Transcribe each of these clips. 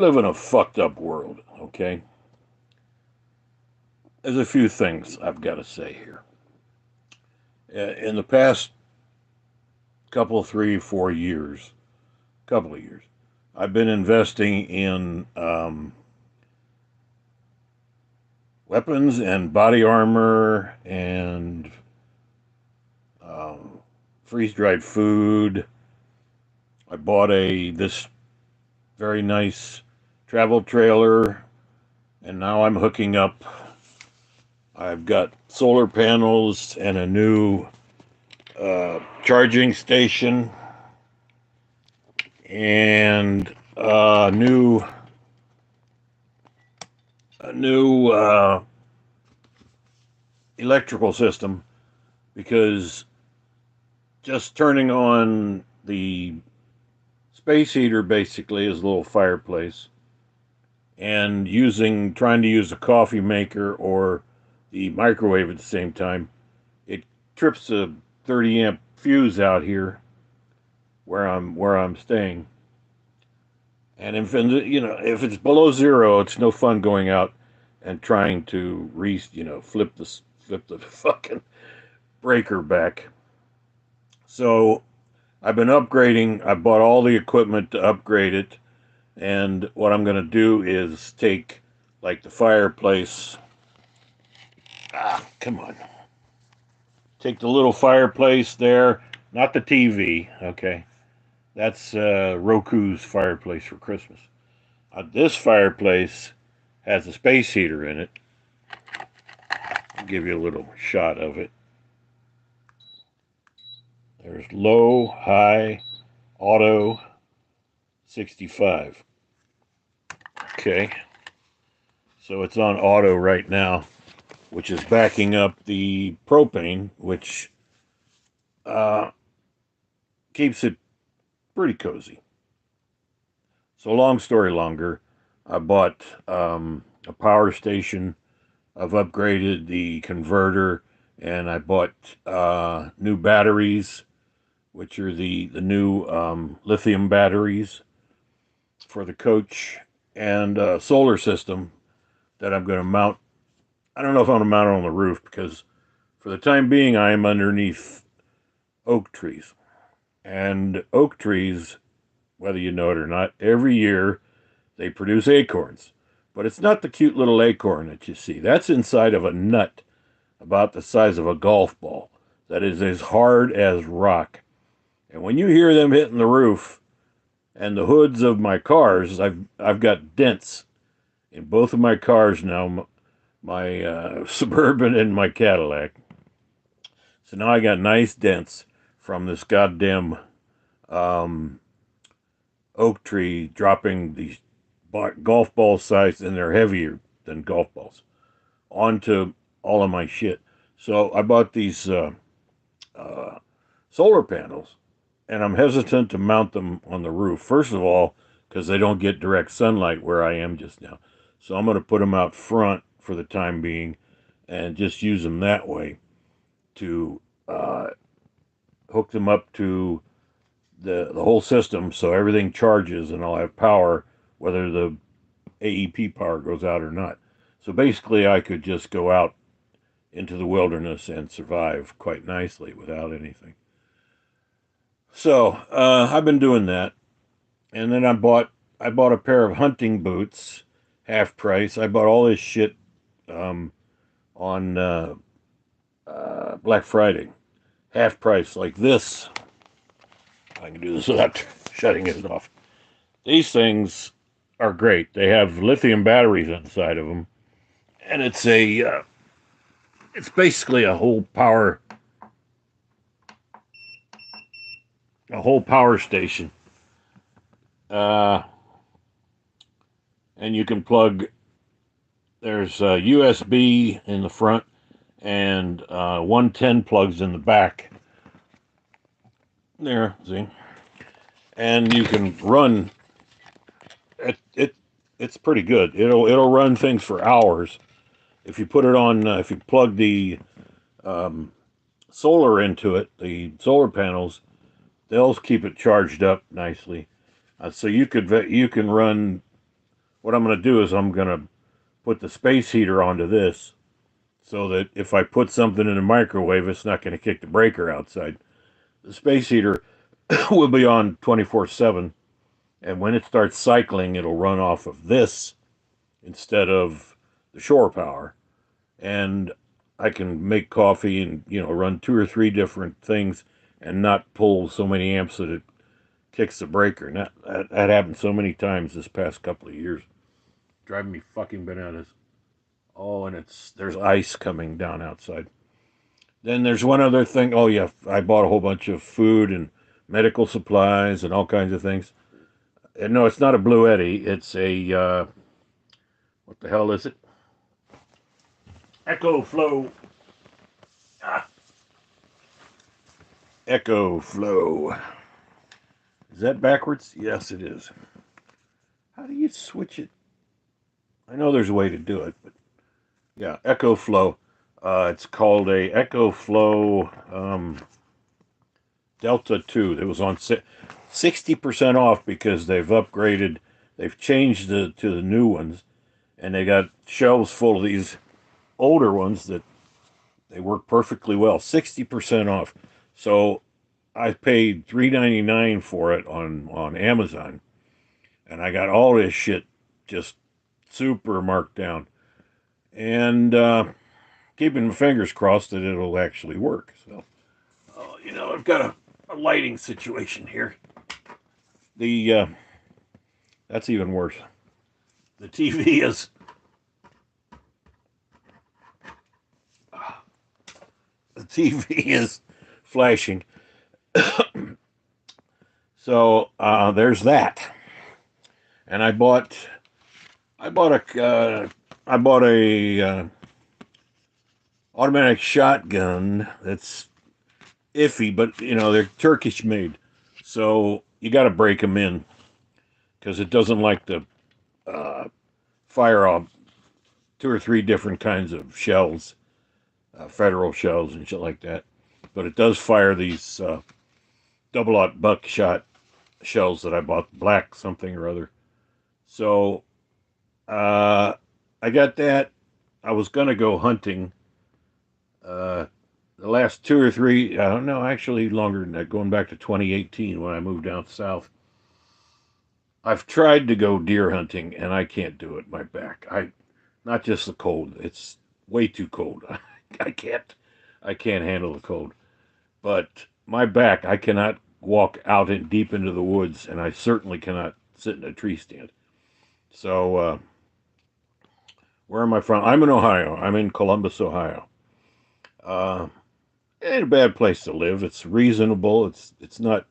Live in a fucked up world, okay? There's a few things I've got to say here. In the past couple, 3, 4 years, couple of years, I've been investing in weapons and body armor and freeze dried food. I bought a this very nice travel trailer, and now I'm hooking up. I've got solar panels and a new charging station and a new electrical system because just turning on the space heater basically is a little fireplace and trying to use a coffee maker or the microwave at the same time, it trips a 30 amp fuse out here where I'm staying. And if it's below zero, it's no fun going out and trying to flip the fucking breaker back. So I've been upgrading. I bought all the equipment to upgrade it, and what I'm going to do is take like the fireplace. Come on. Take the little fireplace there, not the TV. Okay, that's Roku's fireplace for Christmas. This fireplace has a space heater in it. I'll give you a little shot of it. There's low, high, auto, 65. Okay, so it's on auto right now, which is backing up the propane, which keeps it pretty cozy. So, long story longer, I bought a power station. I've upgraded the converter, and I bought new batteries, which are the new lithium batteries for the coach, and a solar system that I'm going to mount. I don't know if I'm going to mount it on the roof because for the time being, I am underneath oak trees. And oak trees, whether you know it or not, every year they produce acorns. But it's not the cute little acorn that you see. That's inside of a nut about the size of a golf ball that is as hard as rock. And when you hear them hitting the roof and the hoods of my cars, I've got dents in both of my cars now, my Suburban and my Cadillac. So now I got nice dents from this goddamn um, oak tree dropping these golf ball size, and they're heavier than golf balls, onto all of my shit. So I bought these uh, solar panels, and I'm hesitant to mount them on the roof. First of all, because they don't get direct sunlight where I am just now. So I'm going to put them out front for the time being and just use them that way to hook them up to the whole system so everything charges and I'll have power whether the AEP power goes out or not. So basically, I could just go out into the wilderness and survive quite nicely without anything. So I've been doing that, and then I bought a pair of hunting boots, half price. I bought all this shit um, on Black Friday, half price, like this. I can do this without shutting it off. These things are great. They have lithium batteries inside of them, and it's basically a whole power station. Uh, and you can plug. There's a USB in the front and 110 plugs in the back. There, see, and you can run. It's pretty good. It'll run things for hours if you put it on. If you plug the um, solar into it, the solar panels, they'll keep it charged up nicely. So you can run what I'm going to do is I'm going to put the space heater onto this so that if I put something in the microwave, it's not going to kick the breaker outside. The space heater will be on 24/7, and when it starts cycling, it'll run off of this instead of the shore power. And I can make coffee and, run 2 or 3 different things and not pull so many amps that it kicks the breaker. And that happened so many times this past couple of years. Driving me fucking bananas. Oh, and there's ice coming down outside. Then there's one other thing. Oh yeah, I bought a whole bunch of food and medical supplies and all kinds of things. And no, it's not a Blue Eddy. It's a what the hell is it? Echo Flow. Ah, Echo Flow. Is that backwards? Yes, it is. How do you switch it? I know there's a way to do it, but yeah, Echo Flow. It's called a Echo Flow Delta 2. It was on 60% off because they've upgraded. They've changed to the new ones, and they got shelves full of these older ones that they work perfectly well. 60% off. So I paid $3.99 for it on Amazon, and I got all this shit just super marked down. And keeping my fingers crossed that it'll actually work. So, I've got a lighting situation here. The That's even worse. The TV is flashing. So there's that. And I bought a automatic shotgun that's iffy, but they're Turkish made, so you got to break them in because it doesn't like to fire off 2 or 3 different kinds of shells, federal shells and shit like that. But it does fire these double-aught buckshot shells that I bought, black something or other. So I got that. I was gonna go hunting. The last 2 or 3, no, actually longer than that, going back to 2018 when I moved down south. I've tried to go deer hunting and I can't do it. My back, not just the cold. It's way too cold. I can't handle the cold. But my back, I cannot walk out in deep into the woods, and I certainly cannot sit in a tree stand. So, where am I from? I'm in Ohio. I'm in Columbus, Ohio. Uh, it ain't a bad place to live. It's reasonable. It's not,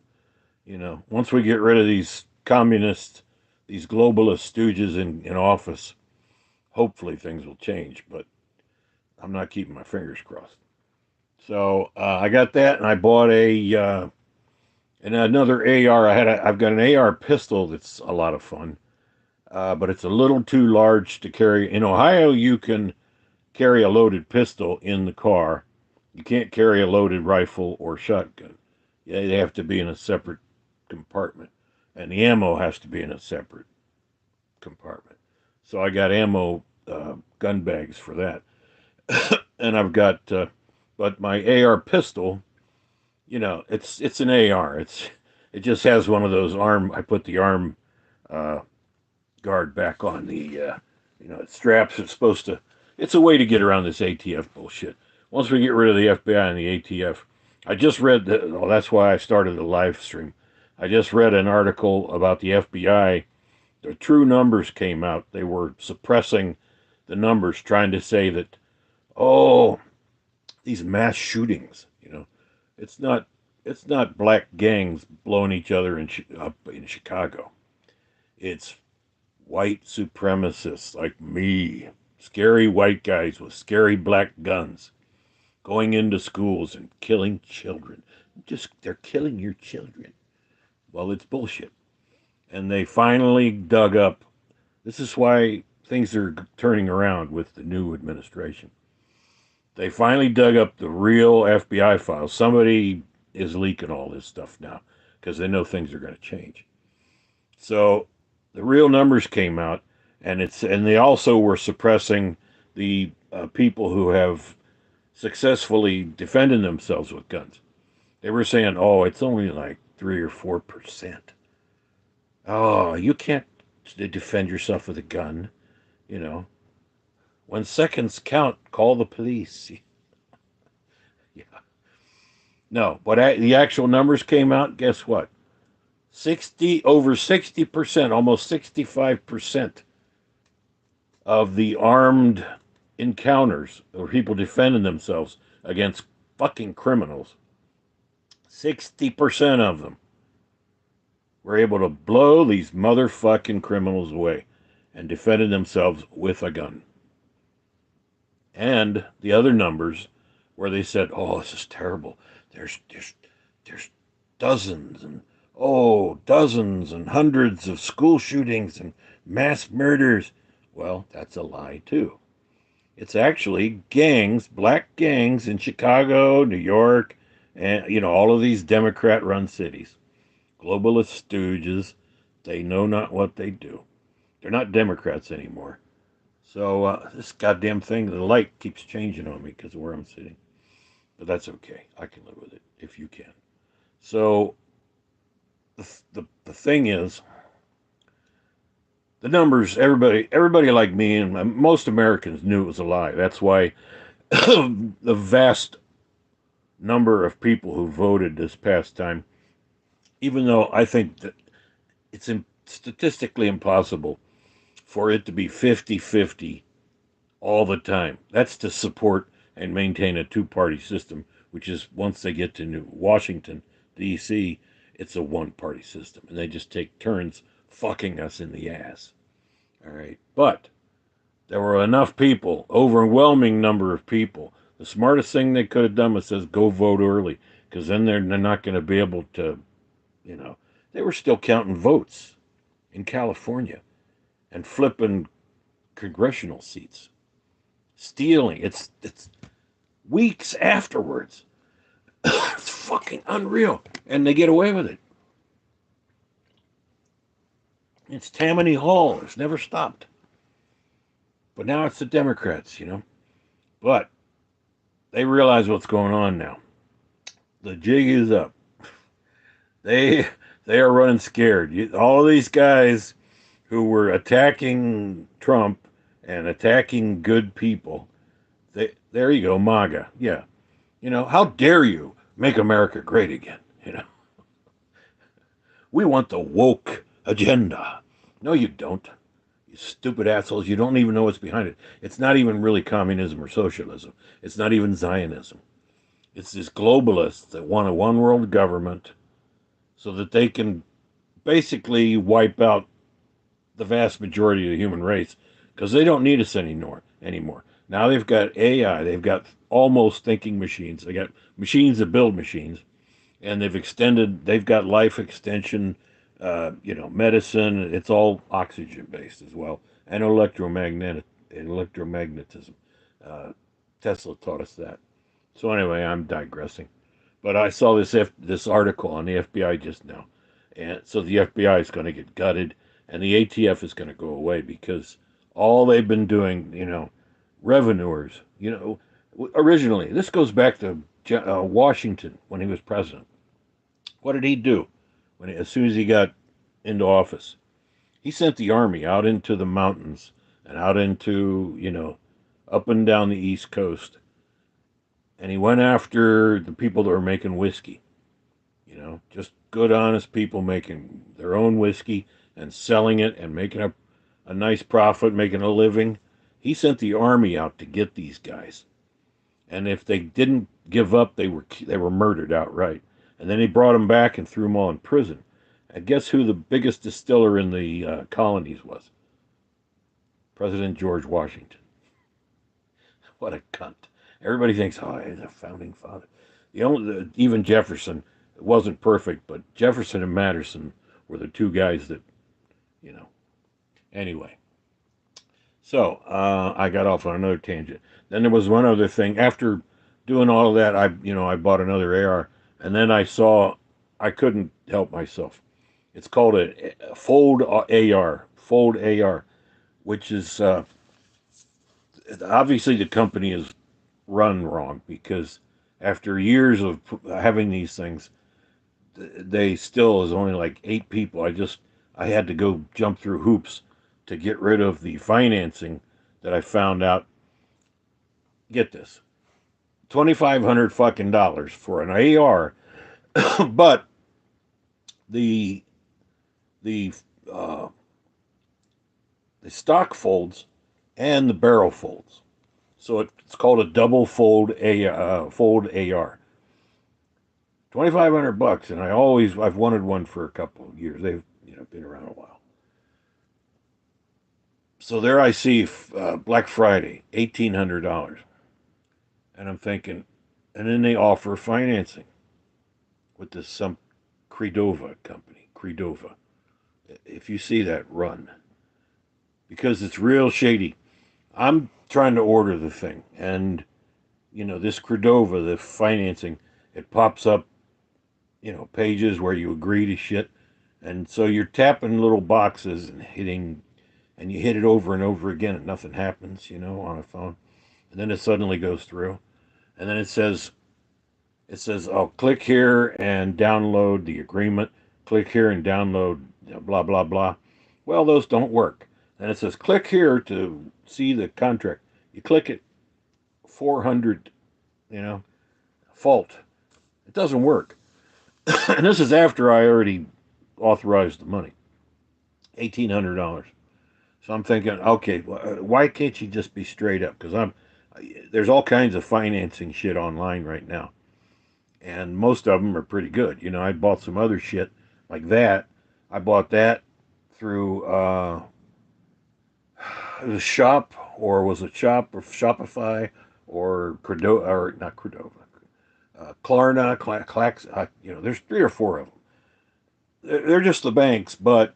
once we get rid of these communists, these globalist stooges in office, hopefully things will change. But I'm not keeping my fingers crossed. So I got that, and I bought and another AR. I've got an AR pistol that's a lot of fun, but it's a little too large to carry. In Ohio, you can carry a loaded pistol in the car. You can't carry a loaded rifle or shotgun. Yeah, they have to be in a separate compartment, and the ammo has to be in a separate compartment. So I got ammo gun bags for that, and I've got, but my AR pistol, it's an AR. It just has one of those arm. I put the arm uh, guard back on the, it straps. It's supposed to. It's a way to get around this ATF bullshit. Once we get rid of the FBI and the ATF, I just read that. Well, that's why I started the live stream. I just read an article about the FBI. The true numbers came out. They were suppressing the numbers, trying to say that, oh, these mass shootings, it's not black gangs blowing each other up in Chicago. It's white supremacists like me, scary white guys with scary black guns, going into schools and killing children. They're killing your children. Well, it's bullshit. And they finally dug up. This is why things are turning around with the new administration. They finally dug up the real FBI files. Somebody is leaking all this stuff now because they know things are going to change. So the real numbers came out, and they also were suppressing the people who have successfully defended themselves with guns. They were saying, "Oh, it's only like 3 or 4%. Oh, you can't defend yourself with a gun. You know, when seconds count, call the police." Yeah. No, but the actual numbers came out. Guess what? 60% almost 65% of the armed encounters or people defending themselves against fucking criminals, 60% of them were able to blow these motherfucking criminals away and defended themselves with a gun. And the other numbers where they said, "Oh, this is terrible. There's dozens and dozens and hundreds of school shootings and mass murders." Well, that's a lie too. It's actually gangs, black gangs in Chicago, New York, and all of these Democrat-run cities. Globalist stooges. They know not what they do. They're not Democrats anymore. So this goddamn thing, the light keeps changing on me because of where I'm sitting. But that's okay. I can live with it if you can. So the thing is, the numbers. Everybody like me and most Americans knew it was a lie. That's why the vast number of people who voted this past time, even though I think that it's statistically impossible for it to be 50-50 all the time. That's to support and maintain a two-party system, which is once they get to New Washington, D.C., it's a one-party system, and they just take turns fucking us in the ass. All right, but there were enough people, overwhelming number of people. The smartest thing they could have done was says go vote early, because then they're not going to be able to, they were still counting votes in California and flipping congressional seats, stealing. It's weeks afterwards. It's fucking unreal, and they get away with it. It's Tammany Hall. It's never stopped. But now it's the Democrats, But they realize what's going on now. The jig is up. They are running scared. All of these guys who were attacking Trump and attacking good people. There you go, MAGA. Yeah. How dare you make America great again? We want the woke agenda. No, you don't. You stupid assholes. You don't even know what's behind it. It's not even really communism or socialism. It's not even Zionism. It's these globalists that want a one world government so that they can basically wipe out the vast majority of the human race because they don't need us anymore. Now they've got AI. They've got almost thinking machines. They got machines that build machines, and they've got life extension, medicine. It's all oxygen based as well, and electromagnetism. Tesla taught us that. So anyway, I'm digressing, but I saw this article on the FBI just now, and so the FBI is going to get gutted, and the ATF is going to go away because all they've been doing, revenuers, originally this goes back to Washington when he was president. What did he do as soon as he got into office? He sent the army out into the mountains and out into, up and down the East Coast. And he went after the people that were making whiskey. Just good, honest people making their own whiskey and selling it and making a nice profit, making a living. He sent the army out to get these guys. And if they didn't give up, they were murdered outright. And then he brought them back and threw them all in prison. And guess who the biggest distiller in the colonies was? President George Washington. What a cunt. Everybody thinks, oh, he's a founding father. Even Jefferson wasn't perfect, but Jefferson and Madison were the two guys that, Anyway. So I got off on another tangent. Then there was one other thing. After doing all of that, I bought another AR, and then I saw I couldn't help myself. It's called a Fold AR. Fold AR. which is obviously the company is run wrong because after years of having these things, they still is only like 8 people. I had to go jump through hoops to get rid of the financing that I found out. Get this, $2,500 fucking dollars for an AR, but the the uh, the stock folds and the barrel folds. So it's called a double fold AR. $2,500, and I've wanted one for a couple of years. They've been around a while. So there I see Black Friday, $1,800, and I'm thinking, and then they offer financing with this some Credova company. Credova. If you see that, run because it's real shady. I'm trying to order the thing, and this Credova, the financing, it pops up, pages where you agree to shit, and so you're tapping little boxes and hitting, and you hit it over and over again, and nothing happens, on a phone, and then it suddenly goes through, and then it says, "Oh, click here and download the agreement. Click here and download blah blah blah." Well, those don't work. And it says, "Click here to see the contract." You click it, 400, you know, fault. It doesn't work. And this is after I already authorized the money, $1,800. So I'm thinking, okay, why can't you just be straight up? Because there's all kinds of financing shit online right now, and most of them are pretty good. I bought some other shit like that. I bought that through the shop, or was it shop or Shopify or Cordova, or not Cordova, Klarna, Clax. There's 3 or 4 of them. They're just the banks, but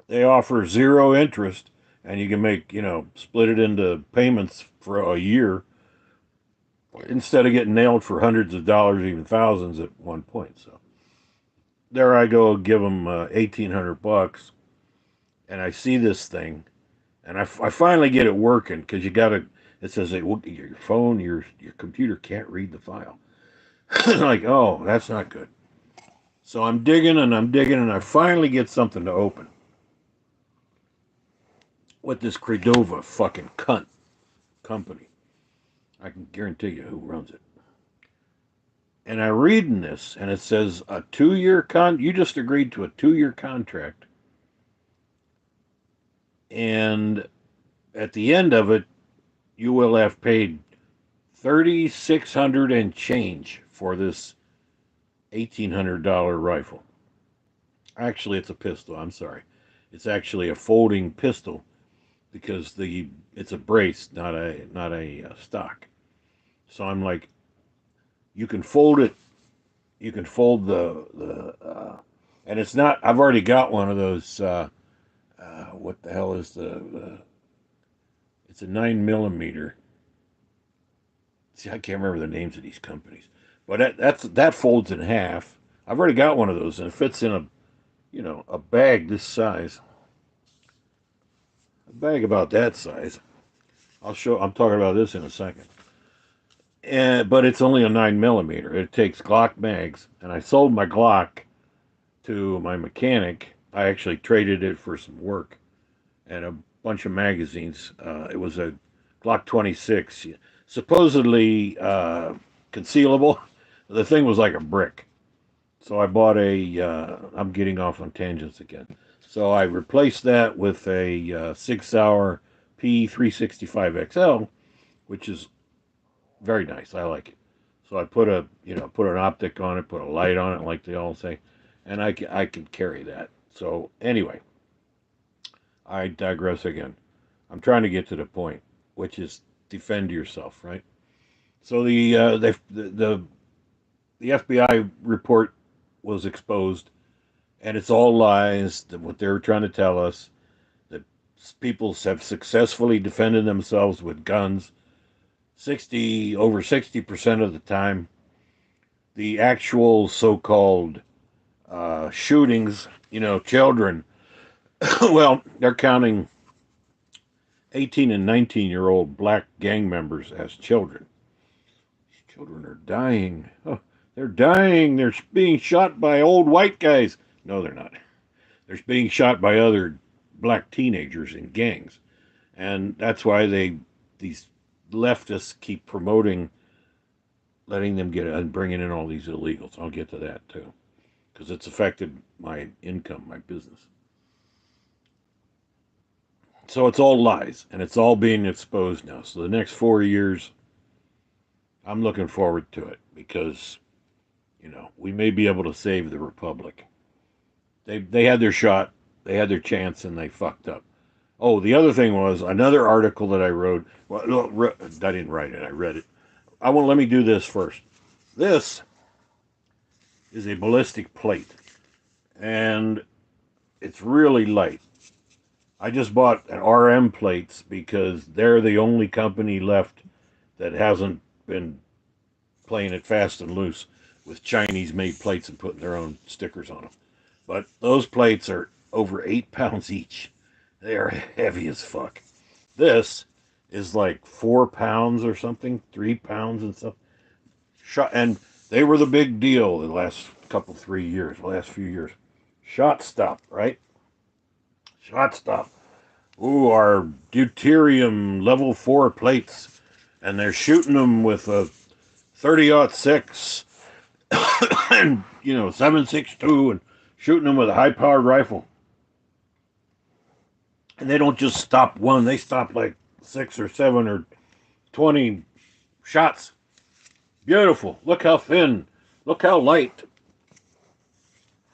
they offer zero interest, and you can make split it into payments for a year instead of getting nailed for hundreds of dollars, even thousands at one point. So there I go, give them $1,800, and I see this thing, and I finally get it working because you got to. It says that your phone, your computer can't read the file. Like, oh, that's not good. So I'm digging and I'm digging, and I finally get something to open with this Credova fucking cunt company. I can guarantee you who runs it. And I read in this, and it says a 2-year You just agreed to a 2-year contract, and at the end of it, you will have paid 3,600 and change for this $1,800 rifle. Actually, it's a pistol. I'm sorry, it's actually a folding pistol because it's a brace, not a stock. So I'm like, you can fold it. You can fold and it's not. I've already got one of those. What the hell is it's a 9 millimeter. See, I can't remember the names of these companies, but that folds in half. I've already got one of those, and it fits in a bag this size, a bag about that size. I'm talking about this in a second. But it's only a 9 millimeter. It takes Glock mags, and I sold my Glock to my mechanic. I actually traded it for some work and a bunch of magazines. It was a Glock 26, supposedly concealable. The thing was like a brick. So I bought I'm getting off on tangents again. So I replaced that with a Sig Sauer P365XL, which is very nice. I like it. So I put an optic on it, put a light on it, like they all say, and I can carry that. So anyway, I digress again. I'm trying to get to the point, which is defend yourself, right? So the FBI report was exposed, and it's all lies. What they were trying to tell us, that people have successfully defended themselves with guns 60% of the time. The actual so-called shootings, children, well, they're counting 18 and 19-year-old black gang members as children. These children are dying. Oh, they're dying. They're being shot by old white guys. No, they're not. They're being shot by other black teenagers in gangs. And that's why these leftists keep promoting letting them get and bringing in all these illegals. I'll get to that too, because it's affected my income, my business. So it's all lies, and it's all being exposed now. So the next 4 years, I'm looking forward to it because, we may be able to save the republic. They had their shot, they had their chance, and they fucked up. Oh, the other thing was another article that I wrote. Well, no, I didn't write it. I read it. Let me do this first. This is a ballistic plate, and it's really light. I just bought an RM plates because they're the only company left that hasn't been playing it fast and loose with Chinese-made plates and putting their own stickers on them. But those plates are over 8 pounds each. They are heavy as fuck. This is like 4 pounds or something, 3 pounds and stuff. And they were the big deal the last last few years. Shot stop, right? Shot stop. Ooh, our deuterium level 4 plates. And they're shooting them with a 30-06 and, 7.62 and shooting them with a high-powered rifle. And they don't just stop one. They stop like 6 or 7 or 20 shots. Beautiful. Look how thin. Look how light.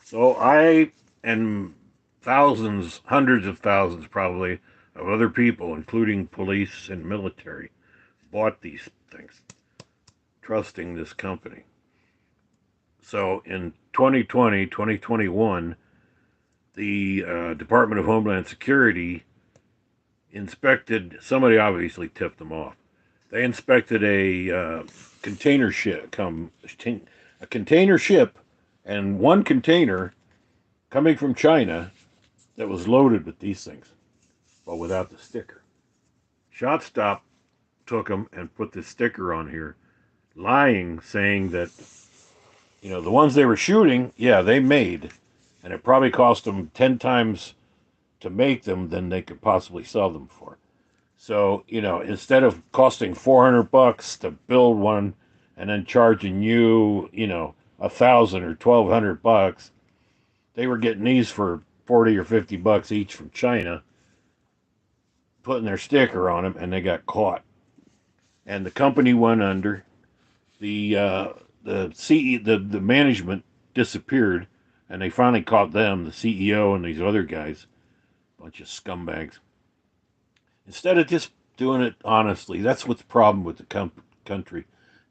So I and thousands, hundreds of thousands probably, of other people, including police and military, bought these things, trusting this company. So in 2020, 2021, the Department of Homeland Security inspected, somebody obviously tipped them off. They inspected a container ship, and one container coming from China that was loaded with these things, but without the sticker. Shot Stop took them and put the sticker on here, lying, saying that, the ones they were shooting, yeah, they made, and it probably cost them 10 times to make them than they could possibly sell them for. So, instead of costing $400 to build one and then charging you, $1,000 or $1,200, they were getting these for $40 or $50 each from China, putting their sticker on them, and they got caught. And the company went under. The management disappeared, and they finally caught them, the CEO and these other guys, bunch of scumbags. Instead of just doing it honestly, that's what's the problem with the country.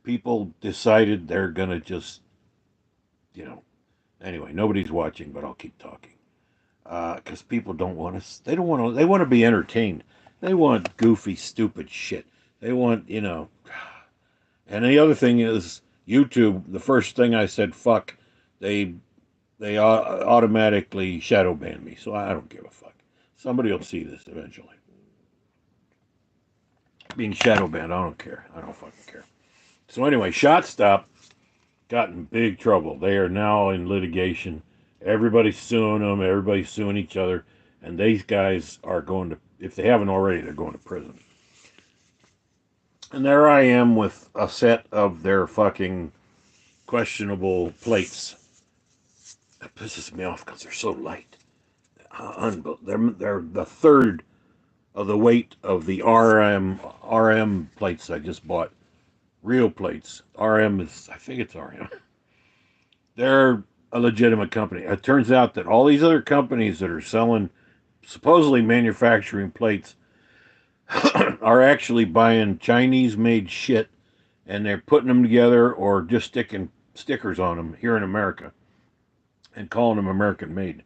People decided they're gonna just, Anyway, nobody's watching, but I'll keep talking. Because people don't want to. They don't want to. They want to be entertained. They want goofy, stupid shit. They want, And the other thing is YouTube. The first thing I said, fuck, they automatically shadow ban me. So I don't give a fuck. Somebody will see this eventually. Being shadow banned, I don't care. I don't fucking care. So anyway, Shot Stop got in big trouble. They are now in litigation. Everybody's suing them. Everybody's suing each other. And these guys are going to, if they haven't already, they're going to prison. And there I am with a set of their fucking questionable plates. That pisses me off because they're so light. They're the third of the weight of the RM plates I just bought. Real plates. RM is, I think it's RM. They're a legitimate company. It turns out that all these other companies that are selling, supposedly manufacturing plates, are actually buying Chinese-made shit, and they're putting them together or just sticking stickers on them here in America and calling them American-made.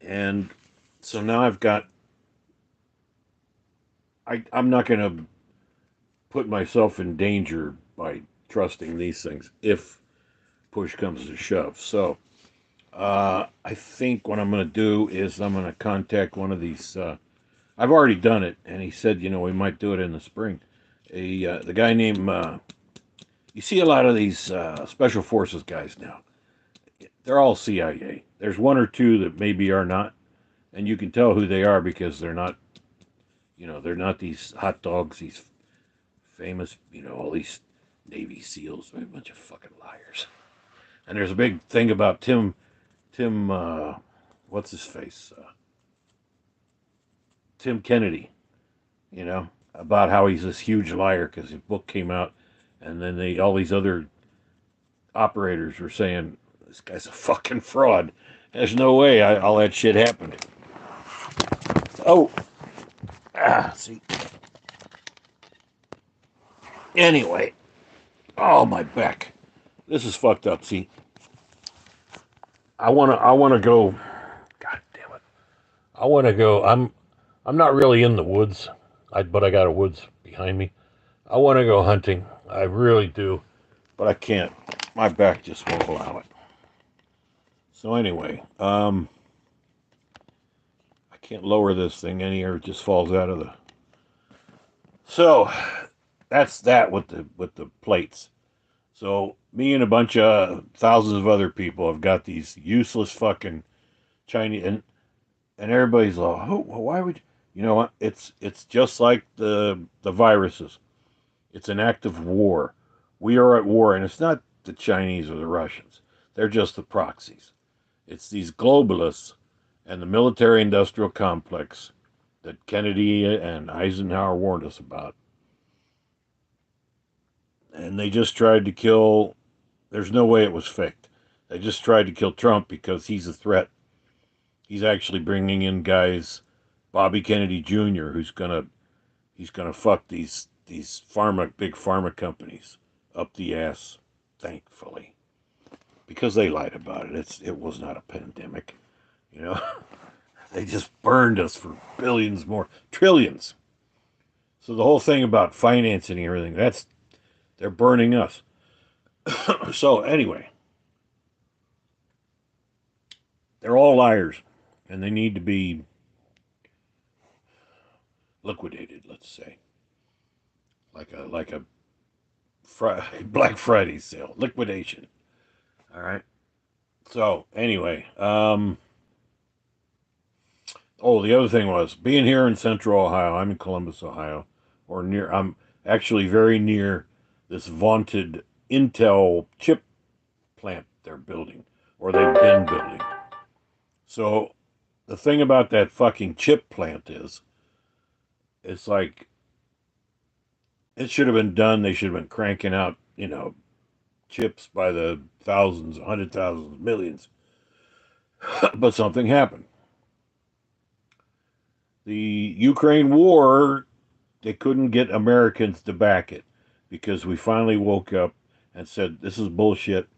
And so now I've got, I'm not going to put myself in danger by trusting these things if push comes to shove. So I think what I'm going to do is I'm going to contact one of these. I've already done it, and he said, we might do it in the spring. The guy named you see a lot of these special forces guys now. They're all CIA. There's one or two that maybe are not, and you can tell who they are because they're not these hot dogs, these famous, all these Navy SEALs. They're a bunch of fucking liars. And there's a big thing about Tim, what's his face? Tim Kennedy, about how he's this huge liar because his book came out, and then all these other operators were saying this guy's a fucking fraud. There's no way all that shit happened. Oh, see. Anyway, oh my back. This is fucked up. See, I wanna go. God damn it. I wanna go. I'm not really in the woods, but I got a woods behind me. I want to go hunting. I really do, but I can't. My back just won't allow it. So anyway, I can't lower this thing any, or it just falls out of the. So that's that with the plates. So me and a bunch of thousands of other people have got these useless fucking Chinese, and everybody's like, oh, why would you know what? It's just like the viruses. It's an act of war. We are at war, and it's not the Chinese or the Russians. They're just the proxies. It's these globalists and the military-industrial complex that Kennedy and Eisenhower warned us about. And they just tried to kill. There's no way it was faked. They just tried to kill Trump because he's a threat. He's actually bringing in guys, Bobby Kennedy Jr., he's gonna fuck these big pharma companies up the ass, thankfully, because they lied about it. It was not a pandemic, you know. They just burned us for billions more, trillions. So the whole thing about financing and everything, they're burning us. So anyway, they're all liars, and they need to be liquidated. Let's say, like a Black Friday sale, liquidation. All right. So anyway, the other thing was being here in Central Ohio. I'm in Columbus, Ohio, or near. I'm actually very near this vaunted Intel chip plant they're building, or they've been building. So the thing about that fucking chip plant is, it's like it should have been done. They should have been cranking out, chips by the thousands, 100,000s, millions. But something happened. The Ukraine war, they couldn't get Americans to back it because we finally woke up and said this is bullshit.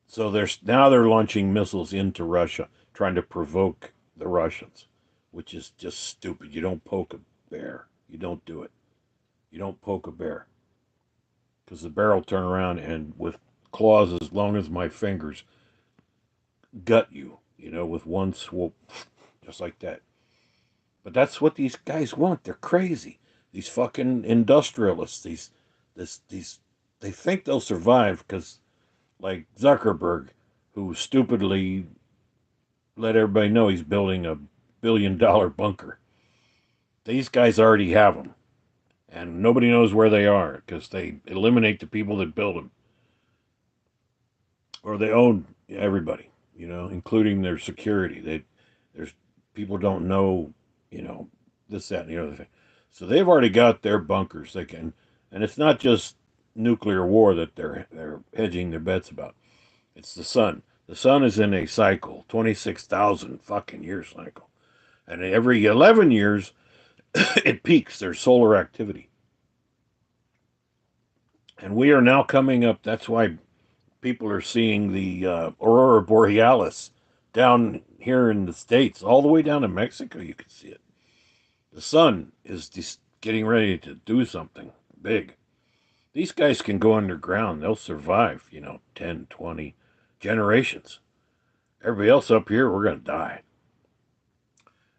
So they're launching missiles into Russia, trying to provoke the Russians, which is just stupid. You don't poke a bear. You don't do it. You don't poke a bear because the bear will turn around and with claws as long as my fingers gut you, with one swoop, just like that. But that's what these guys want. They're crazy. These fucking industrialists. These. They think they'll survive because, like Zuckerberg, who stupidly let everybody know he's building a $1 billion bunker. These guys already have them, and nobody knows where they are because they eliminate the people that build them, or they own everybody. Including their security. There's people don't know, this, that, and the other thing. So they've already got their bunkers. They can, and it's not just nuclear war that they're hedging their bets about. It's the sun. The sun is in a cycle, 26,000 fucking year cycle, and every 11 years it peaks. There's solar activity, and we are now coming up. That's why people are seeing the aurora borealis down here in the States, all the way down to Mexico. You can see it. The sun is just getting ready to do something big. These guys can go underground. They'll survive, 10, 20 generations. Everybody else up here, we're going to die.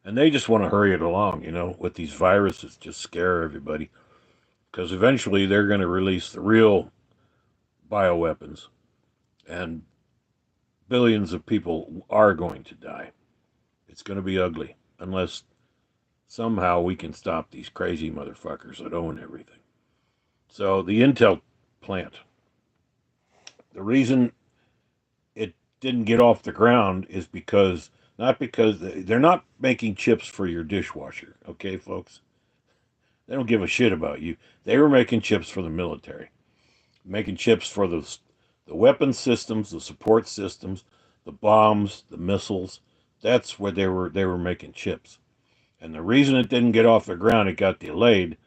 And they just want to hurry it along, you know, with these viruses, just scare everybody. Because eventually they're going to release the real bioweapons, and billions of people are going to die. It's going to be ugly unless somehow we can stop these crazy motherfuckers that own everything. So the Intel plant, the reason it didn't get off the ground is because not because they're not making chips for your dishwasher, okay, folks? They don't give a shit about you. They were making chips for the military, making chips for the weapon systems, the support systems, the bombs, the missiles. That's where they were making chips. And the reason it didn't get off the ground, it got delayed.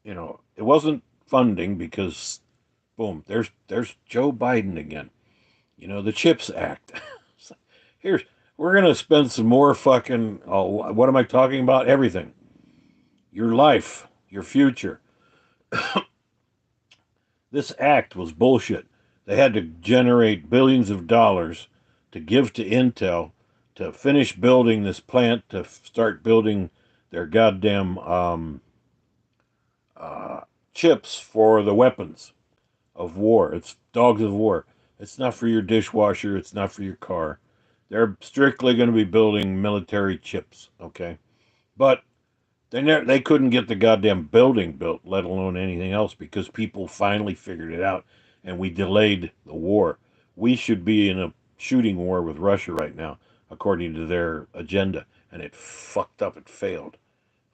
You know, it wasn't funding because, boom, there's Joe Biden again. You know, the Chips Act. Here's we're gonna spend some more fucking. Oh, what am I talking about? Everything. Your life, your future. This act was bullshit. They had to generate billions of dollars to give to Intel to finish building this plant to start building their goddamn uh, chips for the weapons of war. It's dogs of war. It's not for your dishwasher. It's not for your car. They're strictly going to be building military chips. Okay, but they couldn't get the goddamn building built, let alone anything else, because people finally figured it out, and we delayed the war. We should be in a shooting war with Russia right now, according to their agenda, and it fucked up. It failed.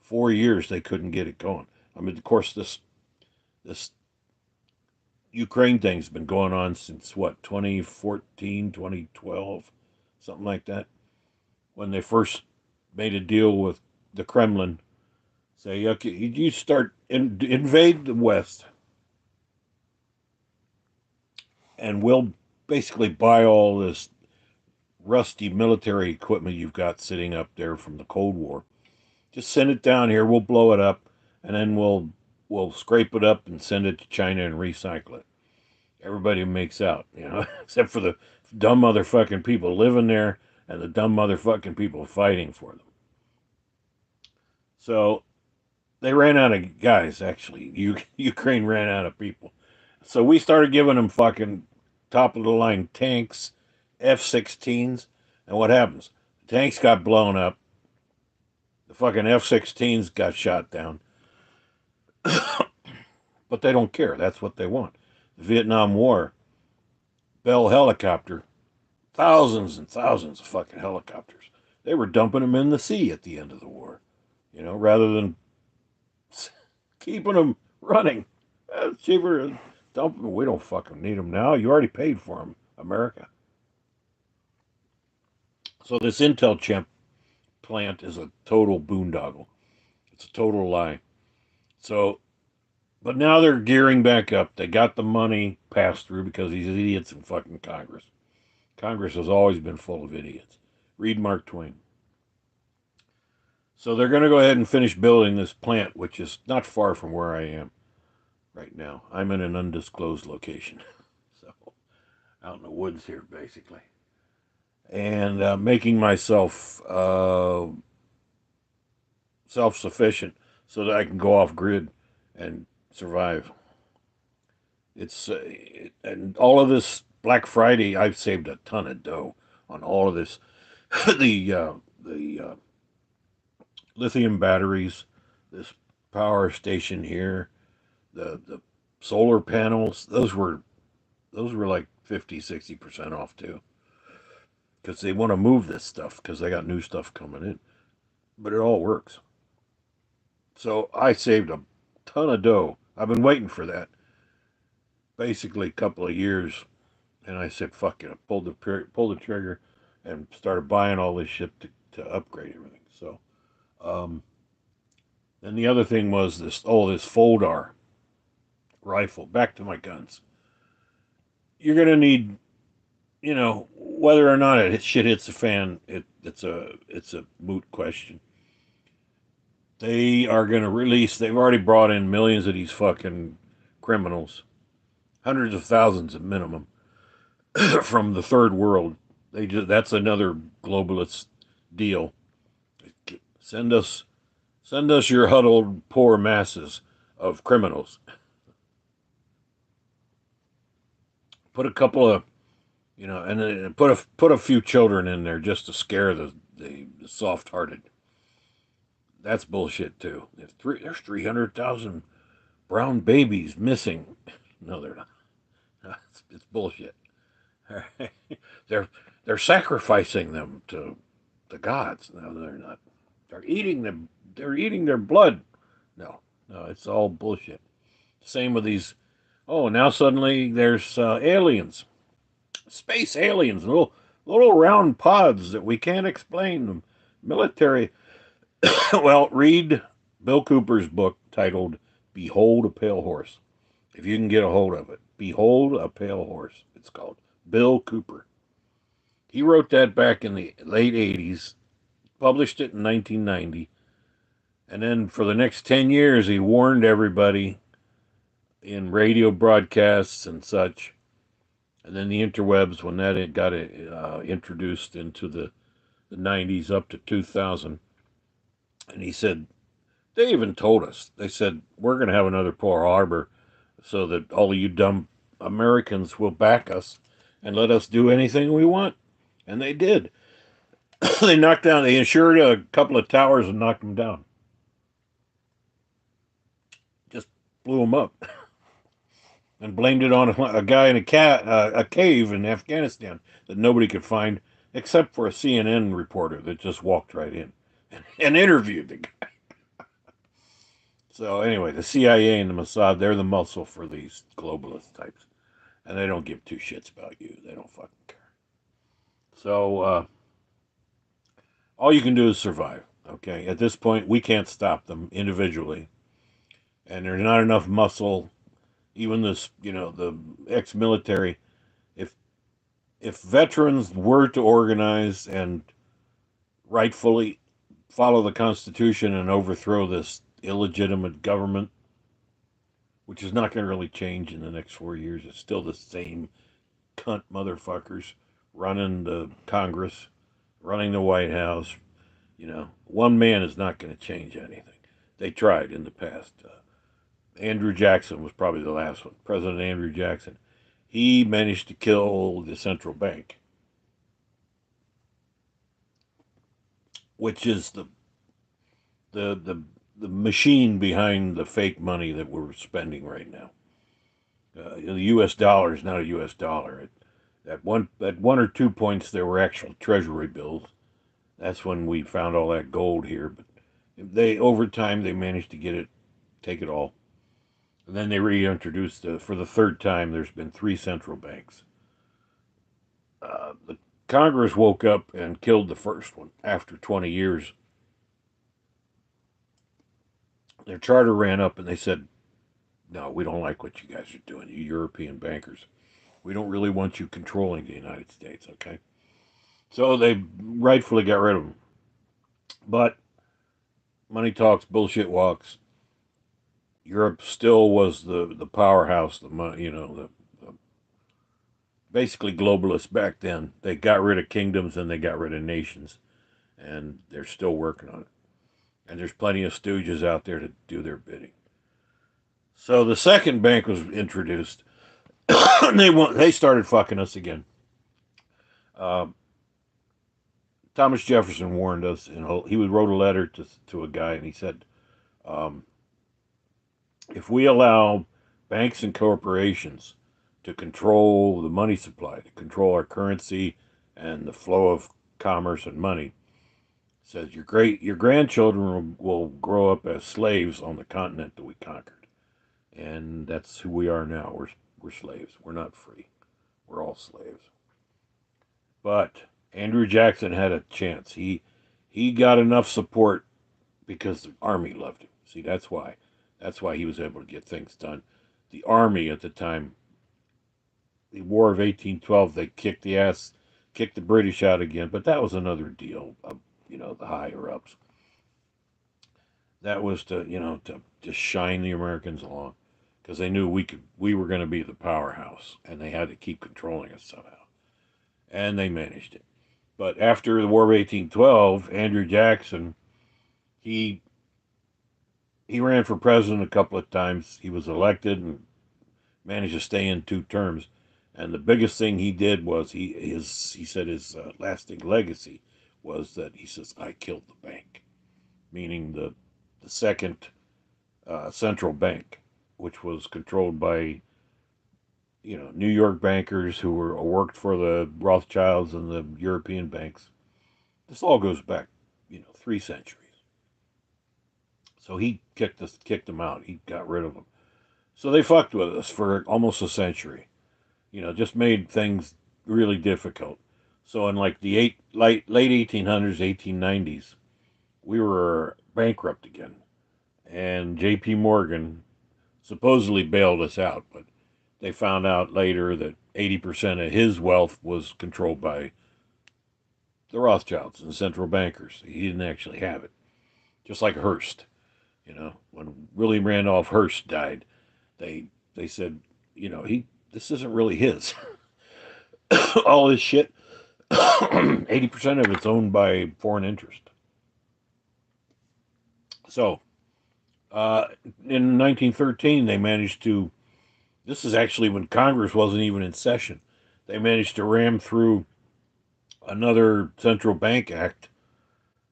4 years they couldn't get it going. I mean, of course, this Ukraine thing's been going on since what, 2014, 2012, something like that, when they first made a deal with the Kremlin. Say, okay, you start invade the West, and we'll basically buy all this rusty military equipment you've got sitting up there from the Cold War. Just send it down here. We'll blow it up, and then we'll scrape it up and send it to China and recycle it. Everybody makes out, you know, except for the dumb motherfucking people living there and the dumb motherfucking people fighting for them. So they ran out of guys. Actually, Ukraine ran out of people. So we started giving them fucking top of the line tanks, F-16s, and what happens? The tanks got blown up. The fucking F-16s got shot down. But they don't care. That's what they want. The Vietnam War, Bell helicopter, thousands and thousands of fucking helicopters. They were dumping them in the sea at the end of the war, you know, rather than keeping them running. It's cheaper to dump them. We don't fucking need them now. You already paid for them, America. So this Intel chip plant is a total boondoggle. It's a total lie. So, but now they're gearing back up. They got the money passed through because these idiots in fucking Congress. Congress has always been full of idiots. Read Mark Twain. So they're going to go ahead and finish building this plant, which is not far from where I am right now. I'm in an undisclosed location. So out in the woods here, basically. And making myself self-sufficient so that I can go off grid and survive. It's and all of this Black Friday, I've saved a ton of dough on all of this. The lithium batteries, this power station here, the solar panels, those were like 50-60% off too, because they want to move this stuff because they got new stuff coming in, but it all works. So I saved a ton of dough. I've been waiting for that basically a couple of years, and I said, "Fuck it." I pulled the trigger, and started buying all this shit to upgrade everything. So, um, and the other thing was this Foldar rifle. Back to my guns. You're gonna need, you know, whether or not shit hits the fan. It's a moot question. They are gonna release. They've already brought in millions of these fucking criminals, hundreds of thousands at minimum, from the third world. That's another globalist deal. Send us your huddled poor masses of criminals. Put a couple of and put a few children in there just to scare the soft-hearted. That's bullshit too. There's 300,000 brown babies missing. No, they're not. It's bullshit. they're they're sacrificing them to the gods. No, they're not. They're eating them. They're eating their blood. No, no, it's all bullshit. Same with these. Oh, now suddenly there's aliens, space aliens, little round pods that we can't explain. The military. Well, read Bill Cooper's book titled "Behold a Pale Horse," if you can get a hold of it. "Behold a Pale Horse." It's called. Bill Cooper. He wrote that back in the late '80s, published it in 1990, and then for the next 10 years he warned everybody in radio broadcasts and such. And then the interwebs, when that got introduced into the 90s up to 2000. And he said, they even told us, they said, we're going to have another Pearl Harbor so that all of you dumb Americans will back us and let us do anything we want. And they did. They insured a couple of towers and knocked them down. Just blew them up. And blamed it on a guy in a cave in Afghanistan that nobody could find except for a CNN reporter that just walked right in and interviewed the guy. So anyway, the CIA and the Mossad, they're the muscle for these globalist types. And they don't give two shits about you. They don't fucking care. So all you can do is survive. Okay, at this point, we can't stop them individually. And there's not enough muscle. Even this, the ex-military, if veterans were to organize and rightfully follow the Constitution and overthrow this illegitimate government, which is not going to really change in the next 4 years, it's still the same cunt motherfuckers running the Congress, running the White House. One man is not going to change anything. They tried in the past. Andrew Jackson was probably the last one. President Andrew Jackson. He managed to kill the central bank, which is the machine behind the fake money that we're spending right now. The U.S. dollar is not a U.S. dollar. At one or 2 points, there were actual treasury bills. That's when we found all that gold here. But over time, they managed to take it all. And then they reintroduced, for the third time, there's been 3 central banks. The Congress woke up and killed the first one after 20 years. Their charter ran up and they said, no, we don't like what you guys are doing, you European bankers. We don't really want you controlling the United States, okay? So they rightfully got rid of them. But money talks, bullshit walks. Europe still was the powerhouse, the basically globalists back then. They got rid of kingdoms and they got rid of nations, and they're still working on it. And there's plenty of stooges out there to do their bidding. So the second bank was introduced. And they started fucking us again. Thomas Jefferson warned us, and he wrote a letter to a guy, and he said, if we allow banks and corporations to control the money supply, to control our currency and the flow of commerce and money, says your grandchildren will grow up as slaves on the continent that we conquered, and that's who we are now. We're slaves. We're not free. We're all slaves. But Andrew Jackson had a chance. He got enough support because the army loved him. See, that's why. That's why he was able to get things done. The army at the time, the War of 1812, they kicked the British out again, but that was another deal of, the higher ups. That was to just shine the Americans along, because they knew we were going to be the powerhouse, and they had to keep controlling us somehow. And they managed it. But after the War of 1812, Andrew Jackson He he ran for president a couple of times. He was elected and managed to stay in 2 terms. And the biggest thing he did was he said his lasting legacy was that he says I killed the bank, meaning the second central bank, which was controlled by New York bankers who worked for the Rothschilds and the European banks. This all goes back 3 centuries. So he kicked them out. He got rid of them. So they fucked with us for almost a century. Just made things really difficult. So in like the late 1800s, 1890s, we were bankrupt again, and J.P. Morgan supposedly bailed us out, but they found out later that 80% of his wealth was controlled by the Rothschilds and central bankers. He didn't actually have it. Just like Hearst, when William Randolph Hearst died, they said, he this isn't really his. All this shit, 80% of it's owned by foreign interest. So, in 1913, they managed to. This is actually when Congress wasn't even in session. They managed to ram through another central bank act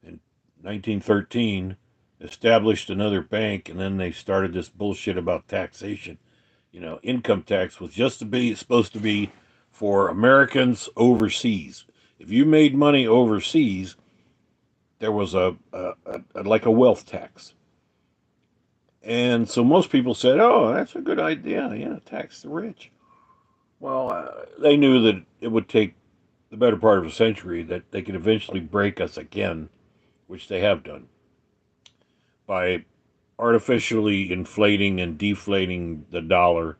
in 1913, established another bank, and then they started this bullshit about taxation. Income tax was just supposed to be for Americans overseas. If you made money overseas, there was like a wealth tax. And so most people said, "Oh, that's a good idea. Yeah, tax the rich." Well, they knew that it would take the better part of a century that they could eventually break us again, which they have done by artificially inflating and deflating the dollar,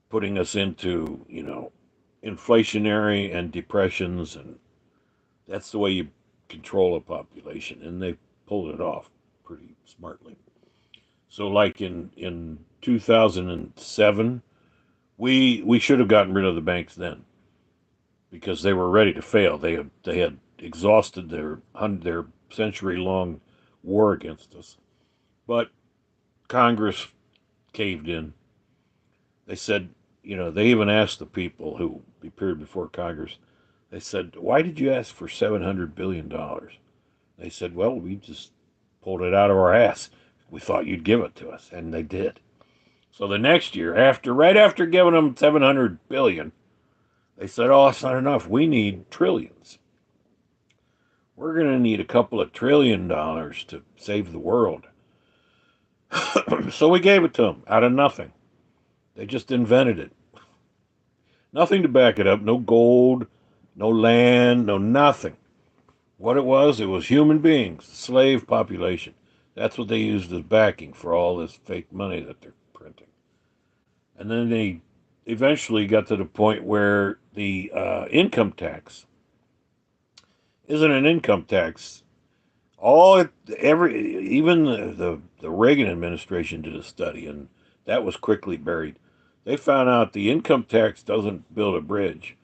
putting us into inflationary and depressions, and that's the way you control a population, and they pulled it off pretty smartly. So, like in 2007, we should have gotten rid of the banks then because they were ready to fail. They had exhausted their century long war against us, but Congress caved in. They said, they even asked the people who appeared before Congress. They said, "Why did you ask for $700 billion?" They said, "Well, we just pulled it out of our ass. We thought you'd give it to us," and they did. So the next year, right after giving them 700 billion, they said, "Oh, it's not enough. We need trillions. We're going to need a couple of $1 trillion to save the world." So we gave it to them out of nothing. They just invented it. Nothing to back it up. No gold, no land, no nothing. What it was human beings, the slave population. That's what they used as backing for all this fake money that they're printing. And then they eventually got to the point where the income tax isn't an income tax. Even the Reagan administration did a study, and that was quickly buried. They found out the income tax doesn't build a bridge.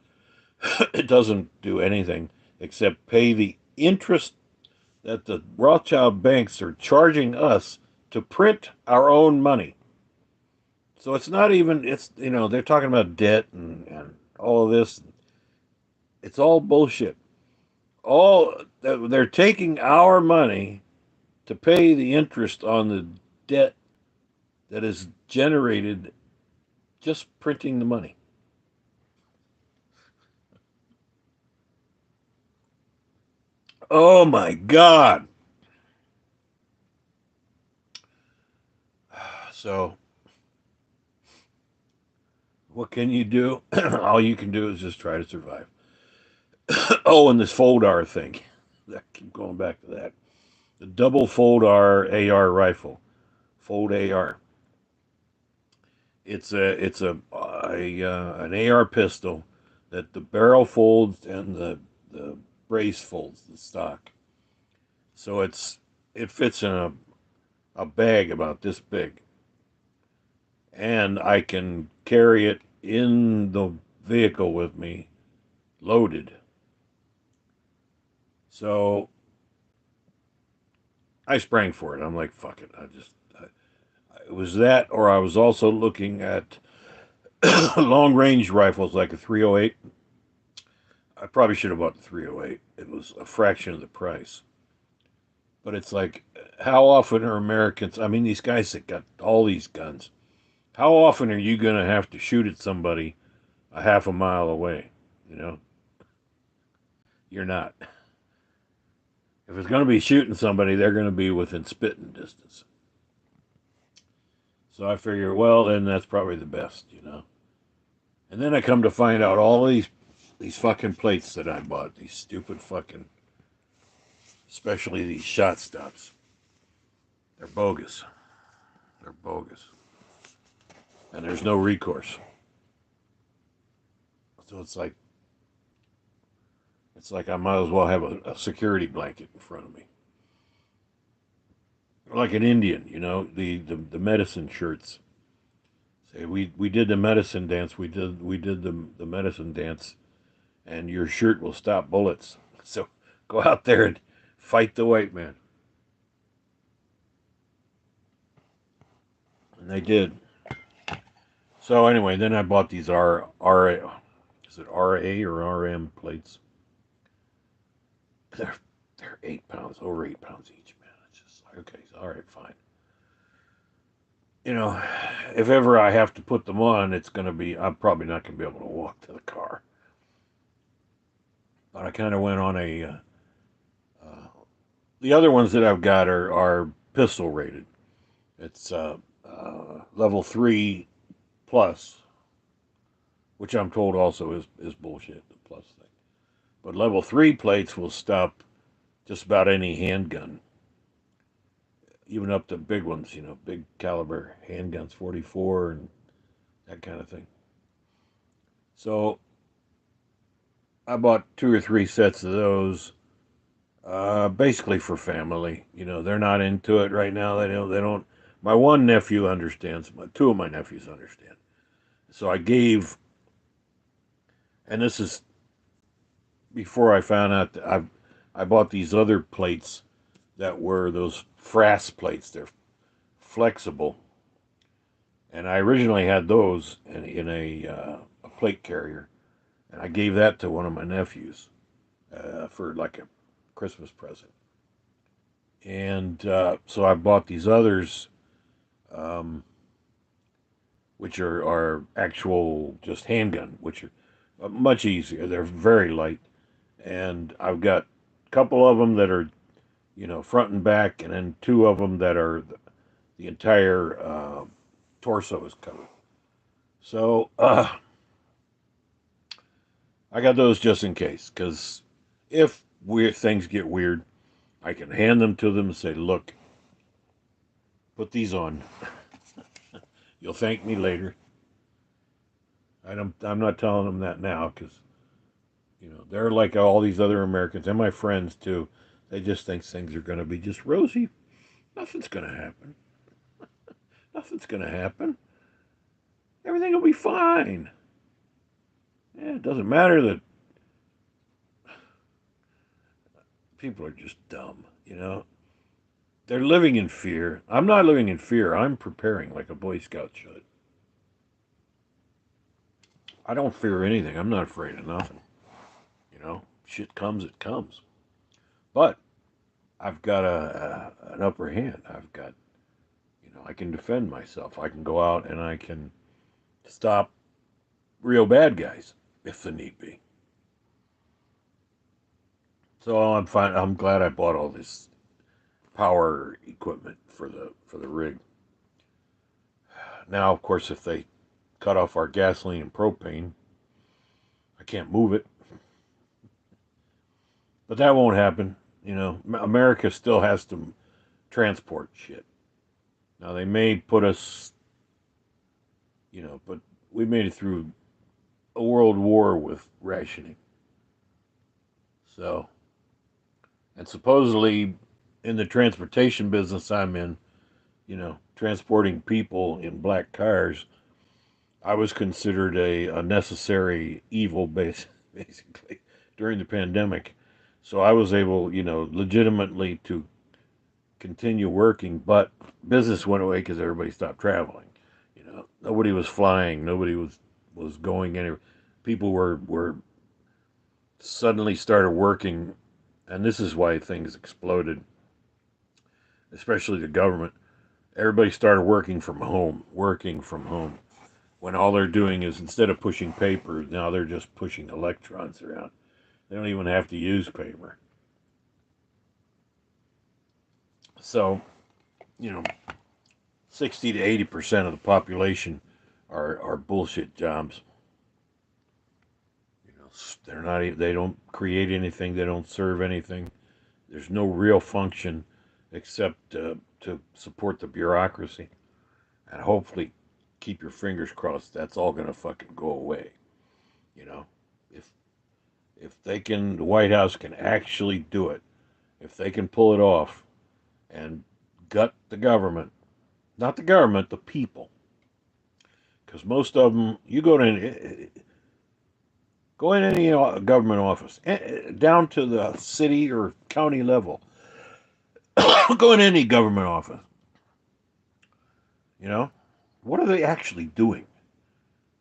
It doesn't do anything except pay the interest that the Rothschild banks are charging us to print our own money. So it's not even, they're talking about debt and all of this. It's all bullshit. They're taking our money to pay the interest on the debt that is generated just printing the money. Oh my God. So, what can you do? All you can do is just try to survive. Oh, and this Foldar thing. I keep going back to that. The double Foldar AR rifle. Fold AR. It's an AR pistol that the barrel folds and the brace folds, the stock. So it fits in a bag about this big, and I can carry it in the vehicle with me, loaded. So I sprang for it. I'm like, fuck it. It was that, or I was also looking at long range rifles like a 308. I probably should have bought the 308. It was a fraction of the price. But it's like, how often are Americans? I mean, these guys that got all these guns. How often are you going to have to shoot at somebody a half a mile away? You know, you're not. If it's going to be shooting somebody, they're going to be within spitting distance. So I figure, well, then that's probably the best, you know. And then I come to find out all these fucking plates that I bought, these stupid fucking, especially these shot stops, they're bogus. They're bogus, and there's no recourse. So it's like I might as well have a security blanket in front of me, like an Indian, you know, the medicine shirts. Say we did the medicine dance. We did the medicine dance, and your shirt will stop bullets. So go out there and fight the white man. And they did. So anyway, then I bought these is it RA or RM plates? They're they're 8 pounds, over 8 pounds each, man. It's just like, okay, all right, fine. You know, if ever I have to put them on, it's gonna be I'm probably not gonna be able to walk to the car. But I kind of went on a uh, the other ones that I've got are pistol rated. It's level 3 plus, which I'm told also is bullshit. The plus thing, but level 3 plates will stop just about any handgun, even up to big ones. You know, big caliber handguns, 44 and that kind of thing. So I bought 2 or 3 sets of those, basically for family. You know, they're not into it right now. They don't. They don't. My one nephew understands. My two of my nephews understand. So I gave, and this is before I found out that I bought these other plates that were those frass plates. They're flexible, and I originally had those in a plate carrier, and I gave that to one of my nephews for like a Christmas present. And so I bought these others, um, which are actual just handgun, which are much easier. They're very light, and I've got a couple of them that are, you know, front and back, and then two of them that are the entire torso is covered. So I got those just in case, because if weird things get weird, I can hand them to them and say, "Look, put these on. You'll thank me later." I'm not telling them that now because you know they're like all these other Americans and my friends too. They just think things are going to be just rosy. Nothing's going to happen. Nothing's going to happen. Everything will be fine. Yeah, it doesn't matter that people are just dumb. You know, they're living in fear. I'm not living in fear. I'm preparing like a Boy Scout should. I don't fear anything. I'm not afraid of nothing. You know, shit comes, it comes. But I've got an upper hand. I've got, you know, I can defend myself. I can go out and I can stop real bad guys if the need be. So I'm fine. I'm glad I bought all this power equipment for the rig. Now, of course, if they cut off our gasoline and propane, I can't move it. But that won't happen. You know, America still has to transport shit. Now they may put us, you know, but we made it through a world war with rationing. So, and supposedly in the transportation business I'm in, you know, transporting people in black cars, I was considered a necessary evil basically during the pandemic. So I was able, you know, legitimately to continue working, but business went away because everybody stopped traveling. You know, nobody was flying, nobody was going anywhere. People were suddenly started working, and this is why things exploded, especially the government. Everybody started working from home. When all they're doing is instead of pushing paper, now they're just pushing electrons around. They don't even have to use paper. So, you know, 60 to 80% of the population are bullshit jobs. You know, they're not. They don't create anything. They don't serve anything. There's no real function except to support the bureaucracy and hopefully keep your fingers crossed. That's all gonna fucking go away. You know, if they can, the White House can actually do it. If they can pull it off and gut the government, not the government, the people, because most of them, you go in any government office, down to the city or county level, go in any government office. You know, what are they actually doing?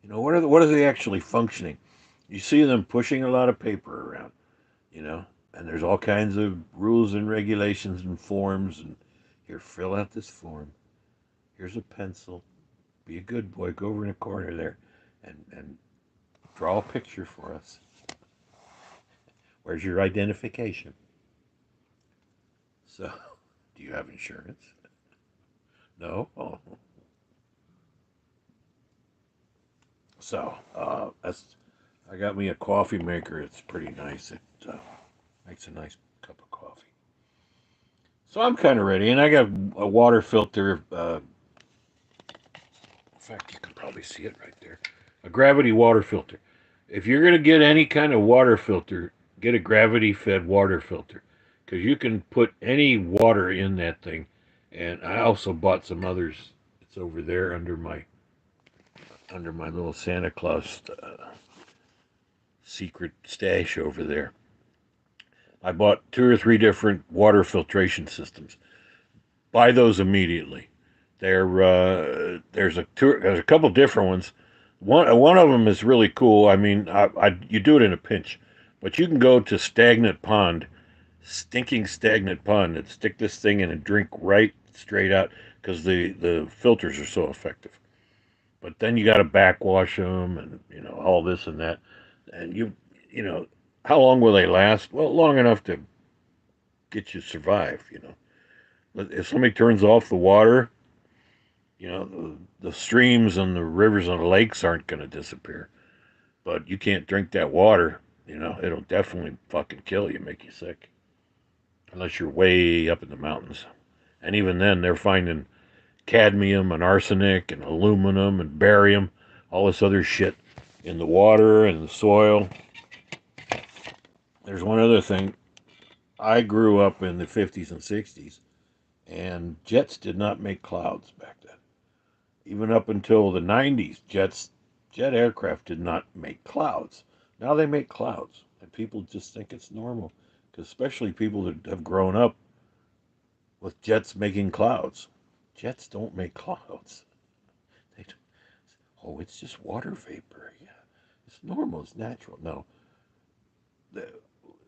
You know, what are they actually functioning? You see them pushing a lot of paper around. You know, and there's all kinds of rules and regulations and forms. And here, fill out this form. Here's a pencil. Be a good boy. Go over in the corner there, and draw a picture for us. Where's your identification? So, do you have insurance? No. Oh. So, that's. I got me a coffee maker. It's pretty nice. It makes a nice cup of coffee. So I'm kind of ready, and I got a water filter. In fact, you can probably see it right there. A gravity water filter. If you're going to get any kind of water filter, get a gravity fed water filter because you can put any water in that thing. And I also bought some others. It's over there under my little Santa Claus secret stash over there. I bought two or three different water filtration systems. Buy those immediately. There's a couple different ones. One of them is really cool. I mean, you do it in a pinch, but you can go to stagnant pond, stinking stagnant pond, and stick this thing in and drink right straight out because the filters are so effective. But then you got to backwash them and all this and that, and you know how long will they last? Well, long enough to get you to survive. If somebody turns off the water, the streams and the rivers and the lakes aren't going to disappear, but you can't drink that water. It'll definitely fucking kill you, make you sick, unless you're way up in the mountains. And even then, they're finding cadmium and arsenic and aluminum and barium, all this other shit in the water and the soil. There's one other thing. I grew up in the 50s and 60s, and jets did not make clouds back then. Even up until the 90s, jet aircraft did not make clouds. Now they make clouds, and people just think it's normal, because especially people that have grown up with jets making clouds. Jets don't make clouds. They don't. Oh, it's just water vapor. Yeah, it's normal. It's natural. No, the,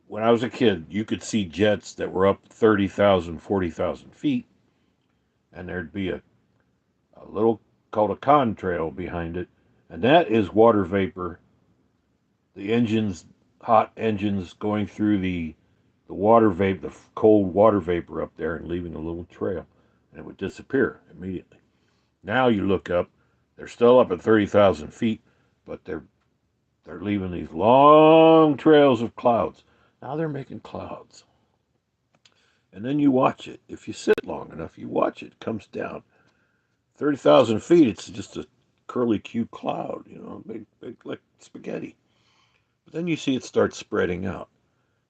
when I was a kid, you could see jets that were up 30,000, 40,000 feet, and there'd be a little called a contrail behind it, and that is water vapor. The engines, hot engines, going through the water vapor, the cold water vapor up there, and leaving a little trail, and it would disappear immediately. Now you look up, they're still up at 30,000 feet, but they're leaving these long trails of clouds. Now they're making clouds. And then you watch it. If you sit long enough, you watch it. It comes down. 30,000 feet, it's just a curly Q cloud, big like spaghetti. But then you see it start spreading out.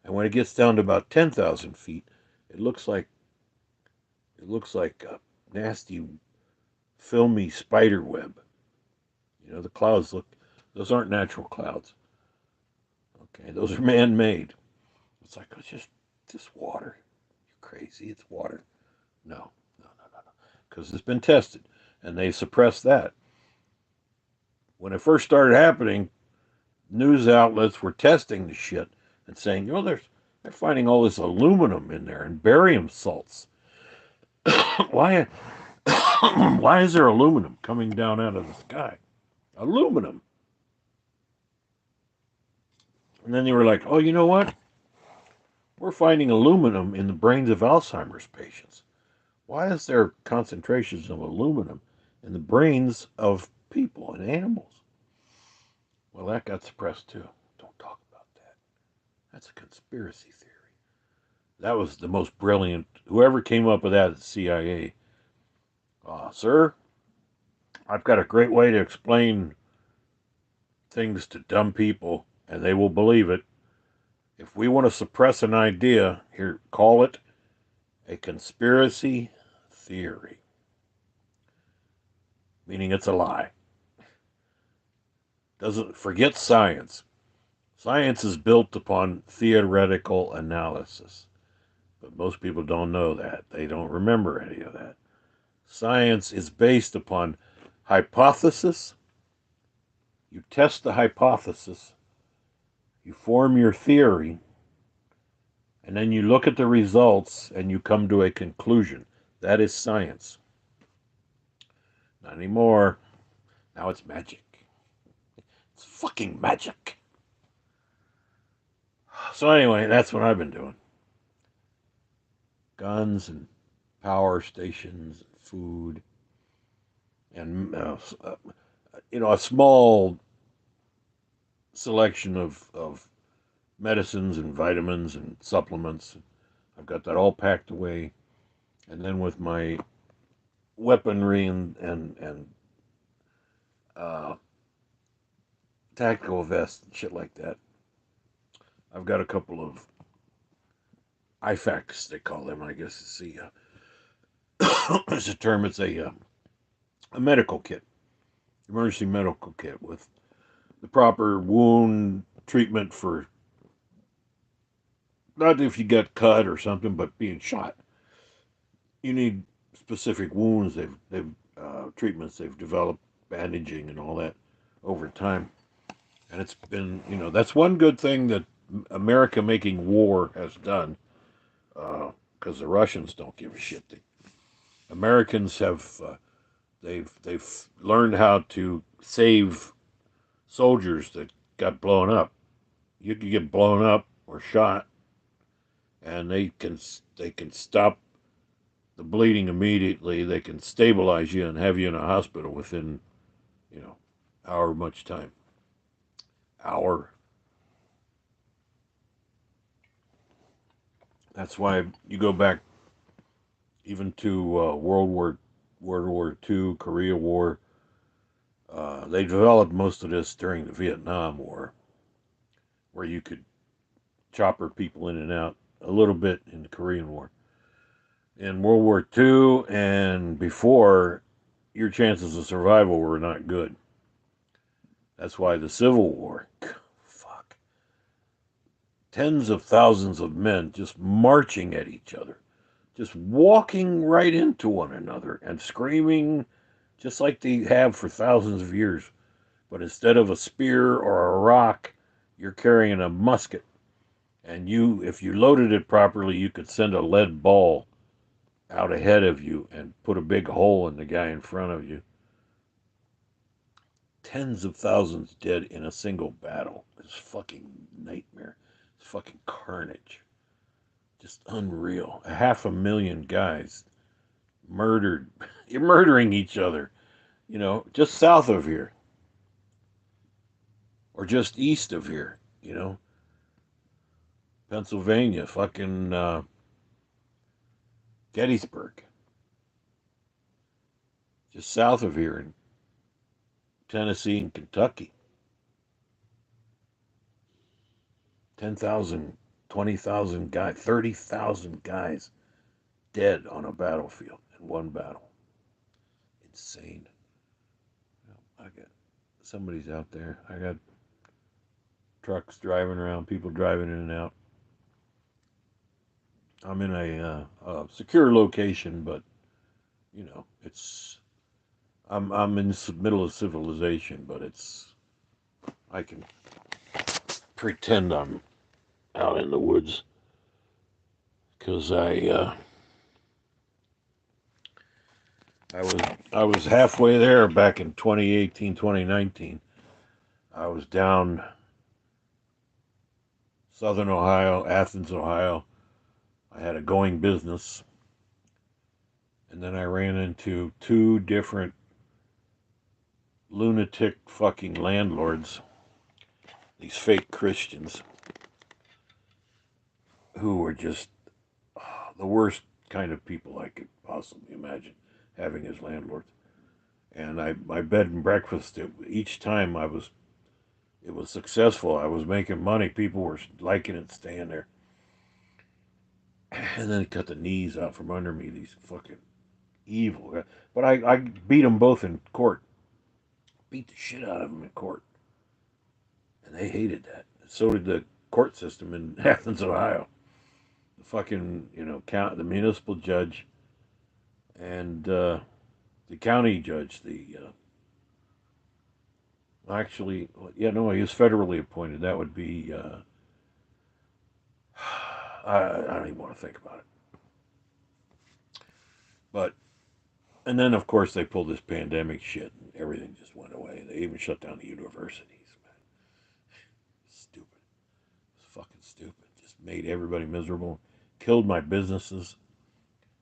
And when it gets down to about 10,000 feet, it looks like a nasty, filmy spider web. The clouds those aren't natural clouds. Okay, those are man made. It's like, it's just water. You're crazy. It's water. No, no, no, no, no. Because it's been tested, and they suppressed that. When it first started happening, news outlets were testing the shit and saying, they're finding all this aluminum in there and barium salts. why, why is there aluminum coming down out of the sky? Aluminum. And then they were like, oh, you know what? We're finding aluminum in the brains of Alzheimer's patients. Why is there concentrations of aluminum in the brains of people and animals? Well, that got suppressed too. Don't talk about that. That's a conspiracy theory. That was the most brilliant. Whoever came up with that at the CIA. Sir, I've got a great way to explain things to dumb people, and they will believe it. If we want to suppress an idea, here, call it a conspiracy theory, meaning it's a lie. Doesn't forget science. Science is built upon theoretical analysis, but most people don't know that. They don't remember any of that. Science is based upon hypothesis. You test the hypothesis, you form your theory, and then you look at the results and you come to a conclusion. That is science. Not anymore. Now it's magic. It's fucking magic. So, anyway, that's what I've been doing. Guns and power stations, and food, and, a small selection of medicines and vitamins and supplements. I've got that all packed away. And then with my weaponry and uh, tactical vests and shit like that, I've got a couple of IFAKs, they call them, I guess. It's it's a term. It's a medical kit, emergency medical kit with the proper wound treatment for not if you get cut or something, but being shot. You need specific wounds. They've treatments they've developed, bandaging and all that over time. And it's been, that's one good thing that America making war has done, because the Russians don't give a shit. Americans have they've learned how to save soldiers that got blown up. You can get blown up or shot, and they can stop the bleeding immediately. They can stabilize you and have you in a hospital within, you know, however much time. Hour. That's why you go back even to World War II, Korea War. They developed most of this during the Vietnam War, where you could chopper people in and out a little bit in the Korean War. In World War II and before, your chances of survival were not good. That's why the Civil War, fuck, tens of thousands of men just marching at each other, just walking right into one another and screaming just like they have for thousands of years. But instead of a spear or a rock, you're carrying a musket. And if you loaded it properly, you could send a lead ball out ahead of you and put a big hole in the guy in front of you. Tens of thousands dead in a single battle. It's fucking nightmare. It's fucking carnage. Just unreal. 500,000 guys murdered. You're murdering each other, just south of here or just east of here, Pennsylvania, fucking Gettysburg, just south of here in Tennessee and Kentucky. 10,000, 20,000 guys, 30,000 guys dead on a battlefield in one battle. Insane. I got somebody's out there. I got trucks driving around, people driving in and out. I'm in a secure location, but you know, I'm in the middle of civilization, but I can pretend I'm out in the woods because I was I was halfway there back in 2018, 2019. I was down southern Ohio, Athens, Ohio. I had a going business, and then I ran into two different lunatic fucking landlords, these fake Christians, who were just the worst kind of people I could possibly imagine having as landlords. And my bed and breakfast, each time it was successful. I was making money. People were liking it, staying there. And then it cut the knees out from under me. These fucking evil guys. But I beat them both in court. Beat the shit out of them in court, and they hated that. So did the court system in Athens, Ohio. The fucking the municipal judge and the county judge. Actually, yeah, no, he was federally appointed. That would be I don't even want to think about it. But and then of course they pulled this pandemic shit and everything just went away. They even shut down the universities. Man, stupid. It's fucking stupid. Just made everybody miserable. Killed my businesses.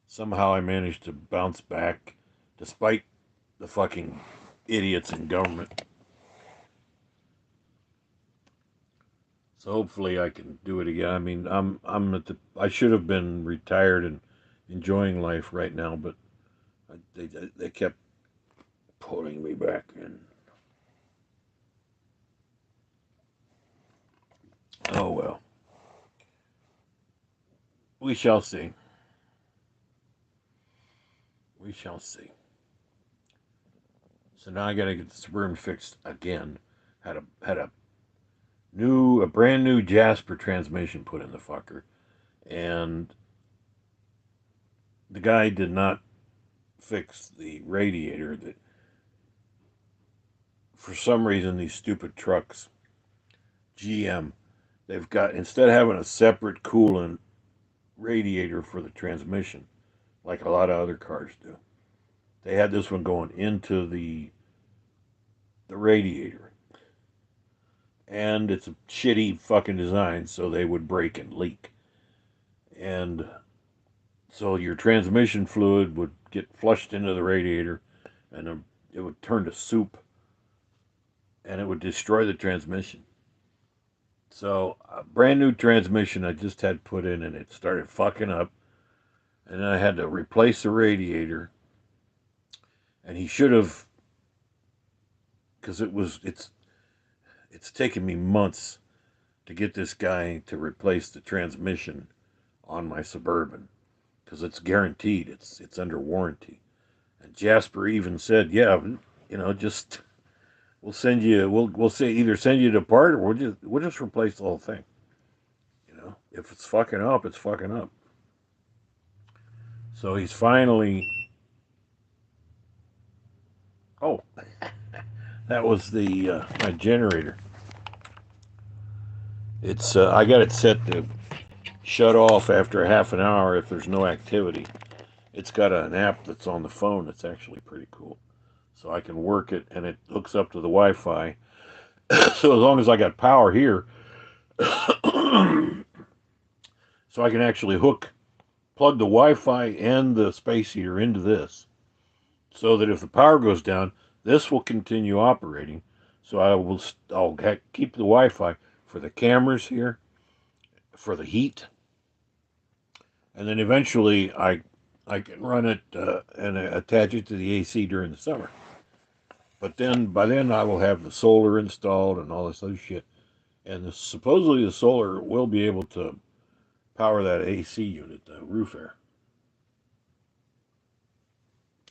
Somehow I managed to bounce back despite the fucking idiots in government. So hopefully I can do it again. I mean, I'm at the I should have been retired and enjoying life right now, but they kept pulling me back in. Oh well, we shall see. We shall see. So now I got to get the Suburban fixed again. Had a brand new Jasper transmission put in the fucker, and the guy did not fix the radiator. That for some reason these stupid trucks, GM, they've got, instead of having a separate coolant radiator for the transmission, like a lot of other cars do, they had this one going into the radiator, and it's a shitty fucking design, so they would break and leak, and so your transmission fluid would get flushed into the radiator, and it would turn to soup, and it would destroy the transmission. So a brand new transmission I just had put in, and it started fucking up, and then I had to replace the radiator, and he should have, because it's taken me months to get this guy to replace the transmission on my Suburban, because it's guaranteed, it's under warranty. And Jasper even said, yeah, just we'll say either send you to part, or we'll just replace the whole thing. If it's fucking up, it's fucking up. So he's finally. Oh, that was the my generator. It's I got it set to shut off after a half an hour if there's no activity. It's got an app that's on the phone that's actually pretty cool. So I can work it, and it hooks up to the Wi-Fi. So as long as I got power here, so I can actually plug the Wi-Fi and the space heater into this, so that if the power goes down, this will continue operating. So I'll keep the Wi-Fi for the cameras here, for the heat, and then eventually I can run it and attach it to the AC during the summer. But then by then I will have the solar installed and all this other shit, and supposedly the solar will be able to power that AC unit, the roof air.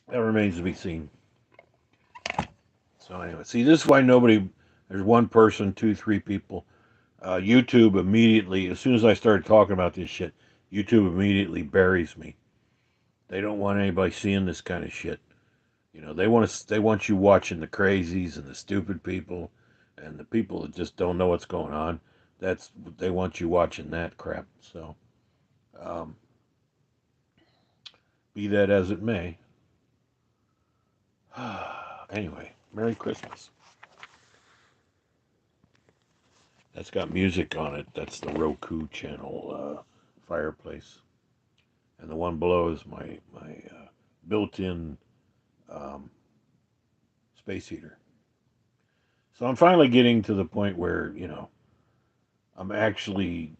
That remains to be seen. So anyway, see, this is why nobody. There's one person, two, three people. YouTube immediately, as soon as I started talking about this shit, YouTube immediately buries me. They don't want anybody seeing this kind of shit. You know, they want you watching the crazies and the stupid people and the people that just don't know what's going on. They want you watching that crap. So, um, be that as it may. Anyway, Merry Christmas. That's got music on it. That's the Roku channel fireplace, and the one below is my built-in um, space heater. So I'm finally getting to the point where I'm actually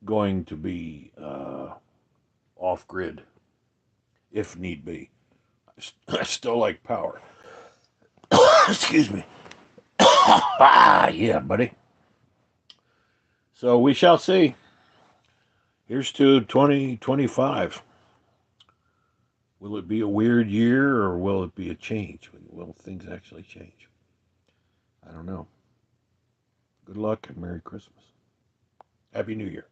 going to be off grid if need be. I still like power. Excuse me. Yeah, buddy. So we shall see. Here's to 2025. Will it be a weird year or will it be a change? Will things actually change? I don't know. Good luck and Merry Christmas. Happy New Year.